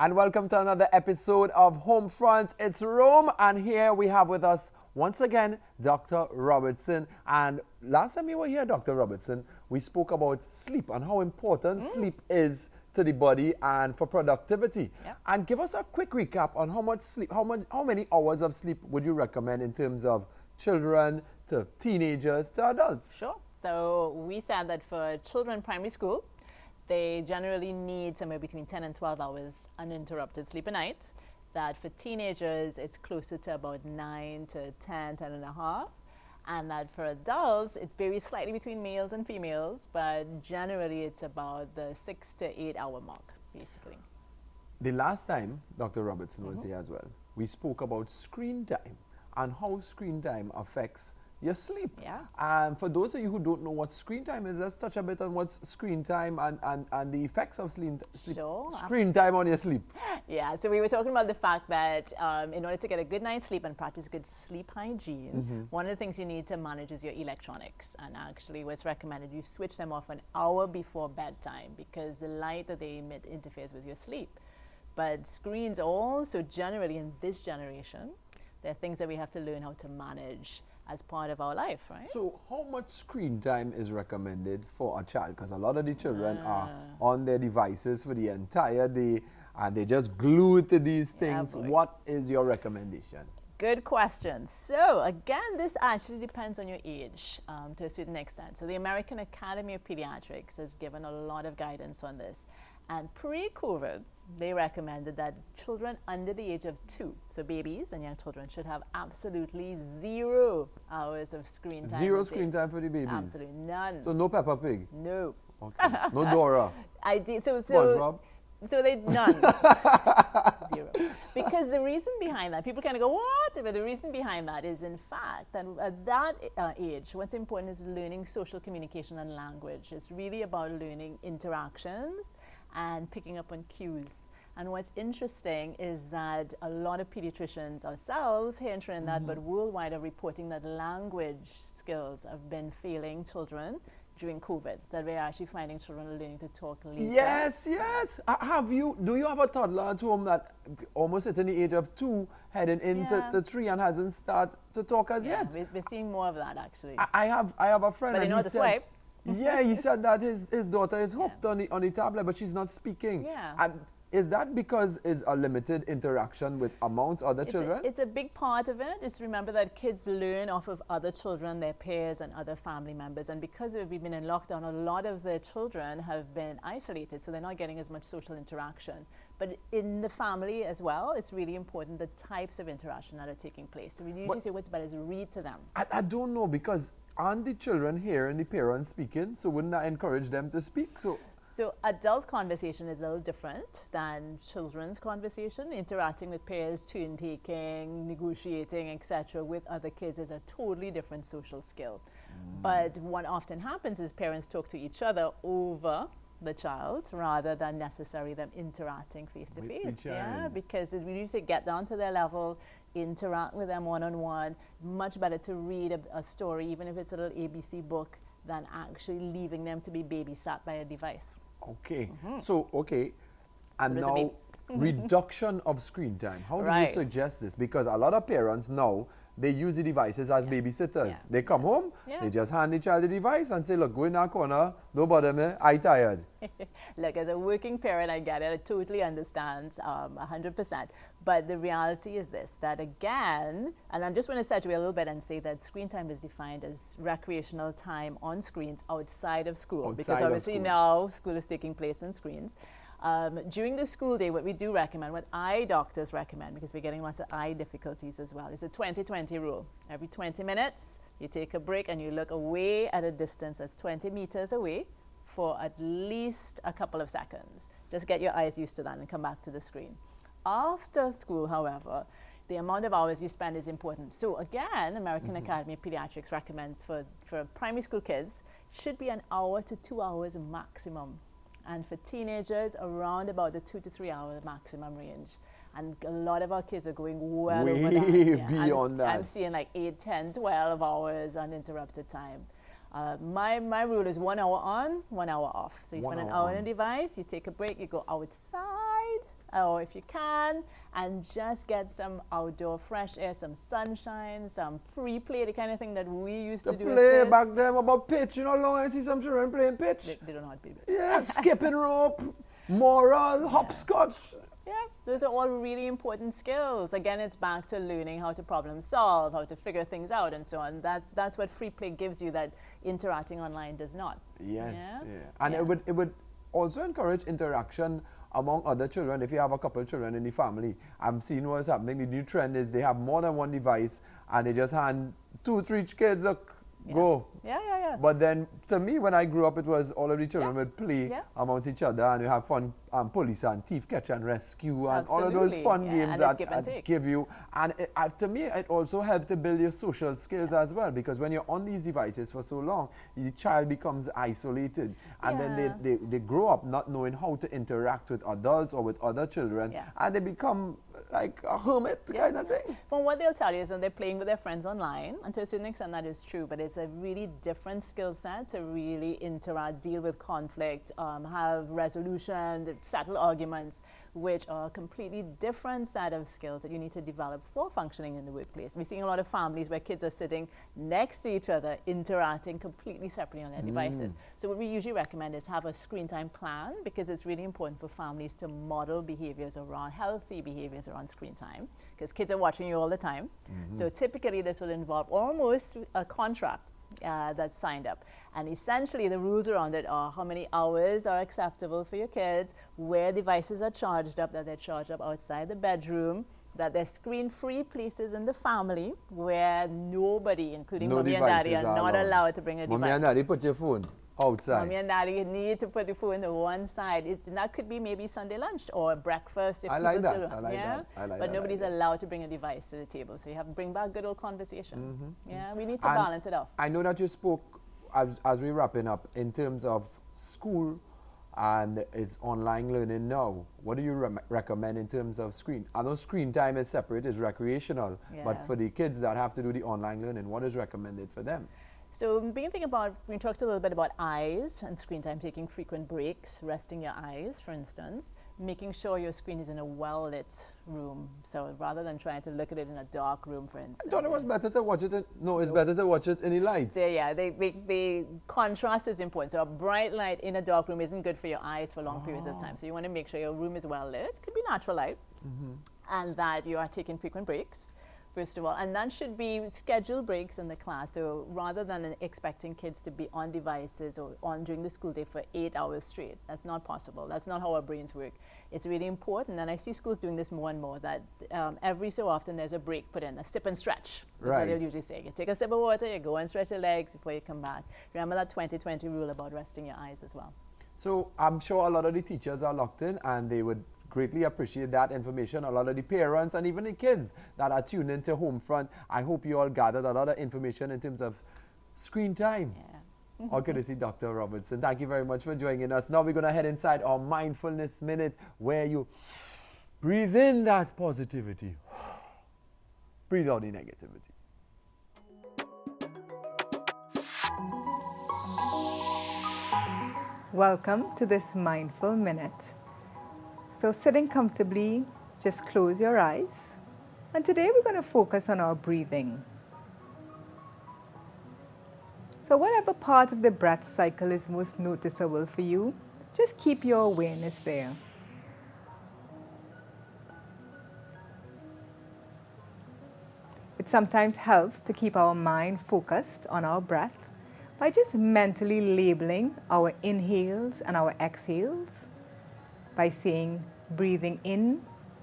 and welcome to another episode of Homefront. It's Rome, and here we have with us once again Dr. Robertson. And last time you were here, Dr. Robertson, we spoke about sleep and how important sleep is to the body and for productivity. Yep. And give us a quick recap on how much sleep, how many hours of sleep would you recommend in terms of children to teenagers to adults? Sure. So we said that for children primary school, they generally need somewhere between 10 and 12 hours uninterrupted sleep a night. That for teenagers, it's closer to about 9 to 10, 10 and a half. And that for adults, it varies slightly between males and females, but generally it's about the 6 to 8 hour mark, basically. The last time Dr. Robertson was here as well, we spoke about screen time and how screen time affects your sleep. Yeah. And for those of you who don't know what screen time is, let's touch a bit on what's screen time and the effects of Sure. screen time on your sleep. Yeah, so we were talking about the fact that in order to get a good night's sleep and practice good sleep hygiene, one of the things you need to manage is your electronics. And actually what's recommended, you switch them off an hour before bedtime because the light that they emit interferes with your sleep. But screens also generally in this generation, they're things that we have to learn how to manage as part of our life, right? So how much screen time is recommended for a child? Because a lot of the children are on their devices for the entire day and they're just glued to these things. Boy. What is your recommendation? Good question. So again, this actually depends on your age to a certain extent. So the American Academy of Pediatrics has given a lot of guidance on this. And pre-COVID, they recommended that children under the age of 2, so babies and young children, should have absolutely 0 hours of screen time. Zero screen time for the babies? Absolutely none. So no Peppa Pig? No. Okay. No Dora? I did. SpongeBob? So they none. 0. Because the reason behind that, people kind of go, what? But the reason behind that is, in fact, that at that age, what's important is learning social communication and language. It's really about learning interactions and picking up on cues. And what's interesting is that a lot of pediatricians ourselves here in Trinidad, but worldwide, are reporting that language skills have been failing children during COVID, that we're actually finding children are learning to talk later. Yes, yes. Do you have a toddler at home that almost at the age of 2 heading into to 3 and hasn't started to talk as yet? We're seeing more of that actually. I have a friend. But they know how to swipe. Yeah, he said that his daughter is hooked on the tablet, but she's not speaking. Yeah. And is that because it's a limited interaction with amongst other children? It's a big part of it. Just remember that kids learn off of other children, their peers and other family members. And because we've been in lockdown, a lot of the children have been isolated, so they're not getting as much social interaction. But in the family as well, it's really important the types of interaction that are taking place. So we usually say what's better is read to them. I don't know, because aren't the children hearing the parents speaking? So wouldn't that encourage them to speak? So adult conversation is a little different than children's conversation. Interacting with peers, turn taking, negotiating, etc. with other kids is a totally different social skill. But what often happens is parents talk to each other over the child rather than necessarily them interacting face to face. Yeah, because we usually get down to their level, interact with them one-on-one. Much better to read a story, even if it's a little ABC book, than actually leaving them to be babysat by a device. Okay. So, and those are now babies. reduction of screen time. How do you suggest this? Because a lot of parents now, they use the devices as babysitters. Yeah. They come home, they just hand the child the device and say, look, go in that corner, don't bother me, I tired. Look, as a working parent, I get it. I totally understand 100%. But the reality is this, that again, and I just want to saturate a little bit and say that screen time is defined as recreational time on screens outside of school. Because obviously now school is taking place on screens. During the school day, what we do recommend, what eye doctors recommend, because we're getting lots of eye difficulties as well, is a 20-20 rule. Every 20 minutes, you take a break and you look away at a distance that's 20 meters away for at least a couple of seconds. Just get your eyes used to that and come back to the screen. After school, however, the amount of hours you spend is important. So again, American Academy of Pediatrics recommends for primary school kids, should be 1 hour to 2 hours maximum. And for teenagers, around about the 2 to 3 hour maximum range. And a lot of our kids are going well over that. Yeah. Beyond that. I'm seeing like 8, 10, 12 hours uninterrupted time. My rule is 1 hour on, 1 hour off. So you spend an hour on a device, you take a break, you go outside, or if you can, and just get some outdoor fresh air, some sunshine, some free play, the kind of thing that we used to do as play kids. back then about pitch, you know, long I see some children playing pitch. They don't know how to play pitch. Yeah, skipping rope, moral, hopscotch. Yeah, those are all really important skills. Again, it's back to learning how to problem solve, how to figure things out, and so on. That's what free play gives you that interacting online does not. Yes, Yeah? And it would also encourage interaction among other children. If you have a couple of children in the family, I'm seeing what's happening. The new trend is they have more than one device and they just hand 2-3 kids go. Yeah. But then, to me, when I grew up, it was all of the children would play amongst each other, and you have fun, police and thief, catch and rescue, and all of those fun games that give you. And to me, it also helped to build your social skills as well, because when you're on these devices for so long, the child becomes isolated, and then they grow up not knowing how to interact with adults or with other children, and they become like a hermit kind of thing. From what they'll tell you is that they're playing with their friends online, and to a certain extent that is true, but it's a really different skill set to really interact, deal with conflict, have resolution, settle arguments, which are a completely different set of skills that you need to develop for functioning in the workplace. We're seeing a lot of families where kids are sitting next to each other, interacting completely separately on their devices. So what we usually recommend is have a screen time plan, because it's really important for families to model behaviors around, healthy behaviors around screen time, because kids are watching you all the time. So typically this will involve almost a contract that's signed up. And essentially the rules around it are how many hours are acceptable for your kids, where devices are charged up, that they're charged up outside the bedroom, that they're screen-free places in the family where nobody, including mommy and daddy, are not allowed to bring a device. Mommy and daddy, put your phone outside. Mommy and daddy need to put the phone to one side. That could be maybe Sunday lunch or breakfast. If I like that. I like that. But nobody's allowed to bring a device to the table. So you have to bring back good old conversation. Yeah, we need to balance it off. I know that you spoke, as we're wrapping up, in terms of school and it's online learning now. What do you recommend in terms of screen? I know screen time is separate, it's recreational, but for the kids that have to do the online learning, what is recommended for them? So thinking about, we talked a little bit about eyes and screen time, taking frequent breaks, resting your eyes, for instance, making sure your screen is in a well-lit room. So rather than trying to look at it in a dark room, for instance. I thought it was better to watch it it's better to watch it in the light. The contrast is important. So a bright light in a dark room isn't good for your eyes for long periods of time. So you want to make sure your room is well lit. It could be natural light. And that you are taking frequent breaks, first of all, and that should be scheduled breaks in the class. So rather than expecting kids to be on devices or on during the school day for 8 hours straight, that's not possible. That's not how our brains work. It's really important, and I see schools doing this more and more, that every so often there's a break put in, a sip and stretch. That's what they'll usually say. You take a sip of water, you go and stretch your legs before you come back. Remember that 20-20 rule about resting your eyes as well. So I'm sure a lot of the teachers are locked in, and they would greatly appreciate that information. A lot of the parents and even the kids that are tuned into Homefront, I hope you all gathered a lot of information in terms of screen time. All courtesy Dr. Robertson. Thank you very much for joining us. Now we're going to head inside our Mindfulness Minute, where you breathe in that positivity, breathe out the negativity. Welcome to this Mindful Minute. So sitting comfortably, just close your eyes. And today we're going to focus on our breathing. So whatever part of the breath cycle is most noticeable for you, just keep your awareness there. It sometimes helps to keep our mind focused on our breath by just mentally labeling our inhales and our exhales, by saying breathing in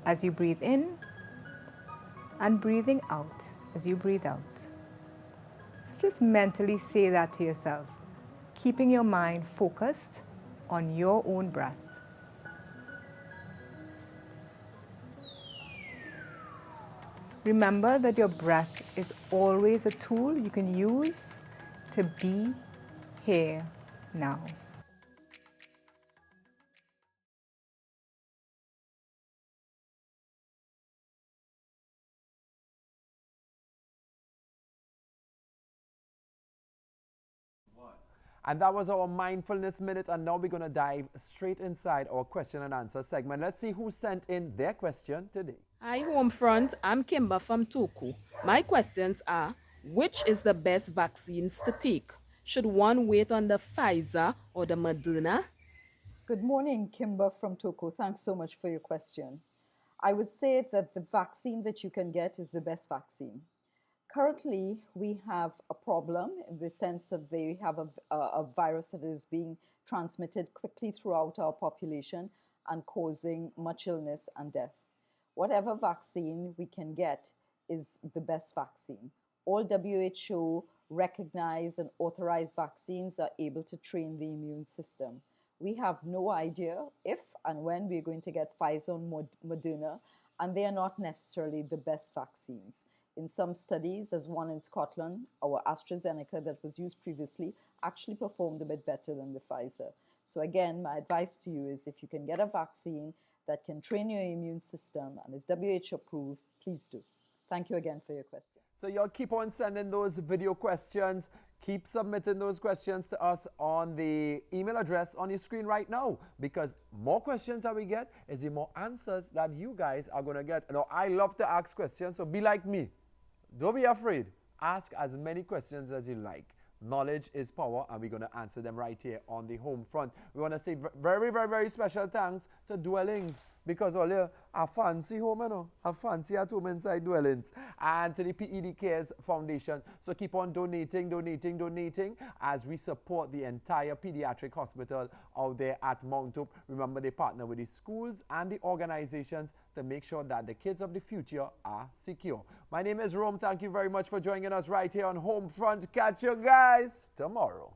as you breathe in and breathing out as you breathe out. So just mentally say that to yourself, keeping your mind focused on your own breath. Remember that your breath is always a tool you can use to be here now. And that was our Mindfulness Minute. And now we're going to dive straight inside our question and answer segment. Let's see who sent in their question today. Hi, Homefront. I'm Kimber from Toku. My questions are, which is the best vaccines to take? Should one wait on the Pfizer or the Moderna? Good morning, Kimber from Toku. Thanks so much for your question. I would say that the vaccine that you can get is the best vaccine. Currently, we have a problem in the sense of they have a virus that is being transmitted quickly throughout our population and causing much illness and death. Whatever vaccine we can get is the best vaccine. All WHO recognized and authorized vaccines are able to train the immune system. We have no idea if and when we're going to get Pfizer and Moderna, and they are not necessarily the best vaccines. In some studies, as one in Scotland, our AstraZeneca that was used previously actually performed a bit better than the Pfizer. So again, my advice to you is if you can get a vaccine that can train your immune system and is WHO approved, please do. Thank you again for your question. So y'all keep on sending those video questions. Keep submitting those questions to us on the email address on your screen right now, because more questions that we get is the more answers that you guys are going to get. Now, I love to ask questions, so be like me. Don't be afraid. Ask as many questions as you like. Knowledge is power, and we're going to answer them right here on the home front. We want to say very, very, very special thanks to Dwellings, because all you a fancy home, you know, a fancy at home inside Dwellings, and to the PED CARES Foundation. So keep on donating as we support the entire pediatric hospital out there at Mount Hope. Remember, they partner with the schools and the organizations to make sure that the kids of the future are secure. My name is Rome. Thank you very much for joining us right here on Home Front. Catch you guys tomorrow.